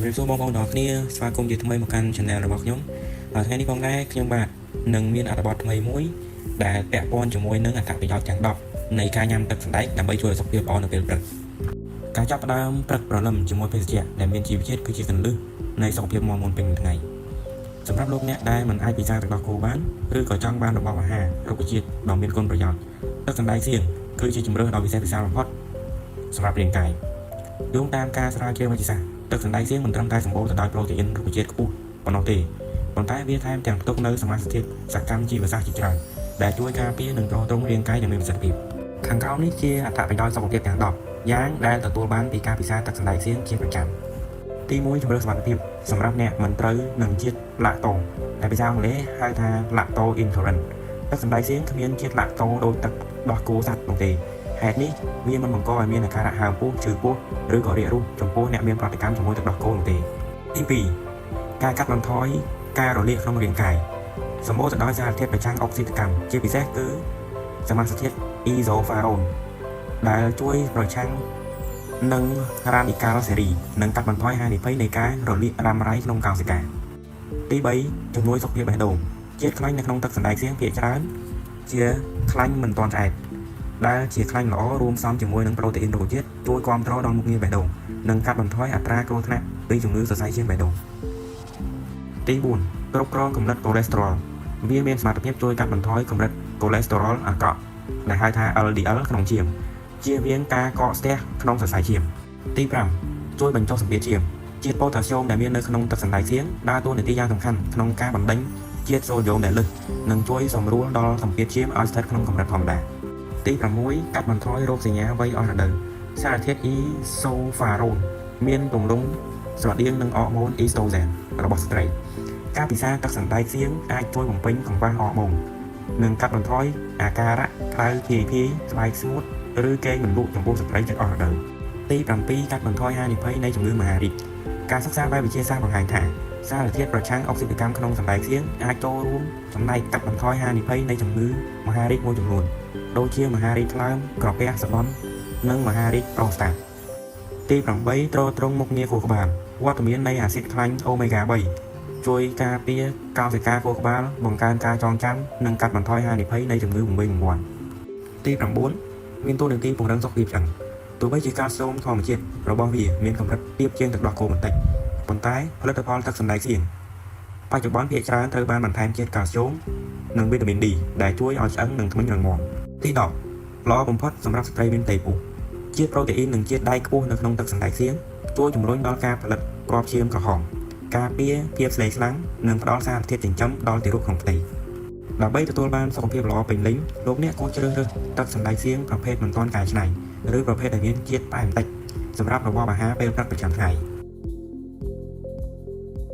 ជំរាបសួរបងប្អូនទាំងអស់គ្នាស្វាគមន៍ជាថ្មីមកកាន់ Channel របស់ខ្ញុំថ្ងៃនេះផងដែរខ្ញុំបាទនឹងមានអត្ថបទថ្មីមួយដែលពាក់ព័ន្ធជាមួយនឹងអត្ថប្រយោជន៍ទាំង10នៃការញ៉ាំទឹកសណ្តែកដើម្បីជួយឲ្យសុខភាពល្អនៅពេលព្រឹកការចាប់ផ្ដើមព្រឹកព្រលឹមជាមួយភេសជ្ជៈដែលមានជីវជាតិគឺជាគន្លឹះនៃសុខភាពមាំមួនពេញមួយថ្ងៃសម្រាប់លោកអ្នកដែលមិនអាចពិសាទឹកដោះគោបានឬក៏ចង់បានរបបអាហាររុក្ខជាតិដ៏មានគុណប្រយោជន៍ទឹកសណ្តែកសៀងគឺជាជម្រើសដ៏វិសេសវិសាលបំផុតសម្រាប់រាងកាយយោងតាមការស្រាវជ្រាវវិទ្យាសាស្ត្រទឹកសណ្តែកសៀងមិនត្រឹមតែសម្បូរទៅដោយប្រូតេអ៊ីនរុក្ខជាតិខ្ពស់ប៉ុណ្ណោះទេប៉ុន្តែវាថែមទាំងផ្ទុកនូវសមាសធាតុសកម្មជីវសាស្ត្រជាច្រើនដែលជួយការពារនិងទ្រទ្រង់រាងកាយយ៉ាងមានប្រសិទ្ធភាពខាងក្រោមនេះជាអត្ថប្រយោជន៍សុខភាពទាំង10យ៉ាងដែលទទួលបានពីការពិសាទឹកសណ្តែកសៀងជាប្រចាំទី1ជំរឿនសុខភាពសម្រាប់អ្នកមិនត្រូវនឹងជាតិឡាក់តូដែលភាសាអង់គ្លេសហៅថា lactose intolerant ទឹកសណ្តែកសៀងគ្មានជាតិឡាក់តូដូចទឹកដោះគោសត្វនោះទេហេតុនេះវាមិនបង្កឲ្យមានអាការៈហើមពោះឈឺពោះឬក៏រាគរូសចំពោះអ្នកមានប្រតិកម្មជាមួយទឹកដោះគោនោះទេទី2ការកាត់បន្ថយការរលាកក្នុងរាងកាយសម្បូរទៅដោយសារធាតុប្រឆាំងអុកស៊ីតកម្មជាពិសេសគឺសមាសធាតុ isofarone ដែលជួយប្រឆាំងនឹងរ៉ាឌីកាល់សេរីនិងកាត់បន្ថយហានិភ័យនៃការរលាករ៉ាំរ៉ៃក្នុងកោសិកាទី3ជំនួយសុខភាពបេះដូងជាតិខ្លាញ់នៅក្នុងទឹកសណ្តែកសៀងភាគច្រើនជាខ្លាញ់មិនទាន់ឆ្អែតដែលជាខ្លាញ់ល្អរួមផ្សំជាមួយនឹងប្រូតេអ៊ីនរុក្ខជាតិជួយគាំទ្រដល់មុខងារបេះដូងនិងកាត់បន្ថយអត្រាគ្រោះថ្នាក់ពីជំងឺសរសៃឈាមបេះដូងទី4គ្រប់គ្រងកម្រិតកូលេស្តេរ៉ុលវាមានសមត្ថភាពជួយកាត់បន្ថយកម្រិតកូលេស្តេរ៉ុលអាក្រក់ដែលហៅថា LDL ក្នុងឈាមជៀសវាងការកកស្ទះក្នុងសរសៃឈាមទី5ជួយបញ្ចុះសម្ពាធឈាមជាតិប៉ូតាស្យូមដែលមាននៅក្នុងទឹកសណ្តែកសៀងដើរតួនាទីយ៉ាងសំខាន់ក្នុងការបណ្ដេញជាតិសូដ្យូមដែលលើសនិងជួយសម្រួលដល់សម្ពាធឈាមឲ្យស្ថិតក្នុងកម្រិតធម្មតាទី6កាត់បន្ថយរោគសញ្ញាវ័យអស់រដូវសារធាតុ isofarone មានទម្រង់ស្រដៀងនឹងអរម៉ូន estrogen របស់ស្ត្រីការពិសាទឹកសណ្តែកសៀងអាចជួយបំពេញកង្វះអរម៉ូននិងកាត់បន្ថយអាការៈក្តៅភាយភាយស្បែកស្ងួតឬគេងមិនលក់ចំពោះស្ត្រីជិតអស់រដូវទី7កាត់បន្ថយហានិភ័យនៃជំងឺមហារីកការសិក្សាបែបវិទ្យាសាស្ត្របង្ហាញថាសារធាតុប្រឆាំងអុកស៊ីតកម្មក្នុងសណ្តែកសៀងអាចចូលរួមចំណែកកាត់បន្ថយហានិភ័យនៃជំងឺមហារីកមួយចំនួនដូចជាមហារីកថ្លើមក្រពះសបន់និងមហារីកប្រូស្តាតទី8ទ្រទ្រង់មុខងារខួរក្បាលវត្តមាននៃអាស៊ីតខ្លាញ់អូមេហ្គា3ជួយការពារកោសិកាខួរក្បាលបង្កើនការចងចាំនិងកាត់បន្ថយហានិភ័យនៃជំងឺបំពេញបង្គាន់ទី9មានតួនាទីពង្រឹងសុខភាពឆ្អឹងទោះបីជាកាល់ស្យូមធម្មជាតិរបស់វាមានកម្រិតទាបជាងទឹកដោះគោបន្តិចប៉ុន្តែផលិតផលទឹកសណ្តែកសៀងបច្ចុប្បន្នភាគច្រើនត្រូវបានបន្ថែមជាតិកាល់ស្យូមនិងវីតាមីន D ដែលជួយឲ្យឆ្អឹងនិងធ្មេញរឹងមាំទី10ល្អបំផុតសម្រាប់ស្ត្រីមានផ្ទៃពោះជាតិប្រូតេអ៊ីននិងជាតិដែកខ្ពស់នៅក្នុងទឹកសណ្តែកសៀងជួយជំរុញដល់ការផលិតគ្រាប់ឈាមក្រហមការពារភាពស្លេកស្លាំងនិងផ្ដល់សារធាតុចិញ្ចឹមដល់ទារកក្នុងផ្ទៃដើម្បីទទួលបានសុខភាពល្អពេញលេញលោកអ្នកគួរជ្រើសរើសទឹកសណ្តែកសៀងប្រភេទមិនទាន់កែច្នៃឬប្រភេទដែលមានជាតិផ្អែមតិចសម្រាប់របបអាហារពេលព្រឹកប្រចាំថ្ងៃ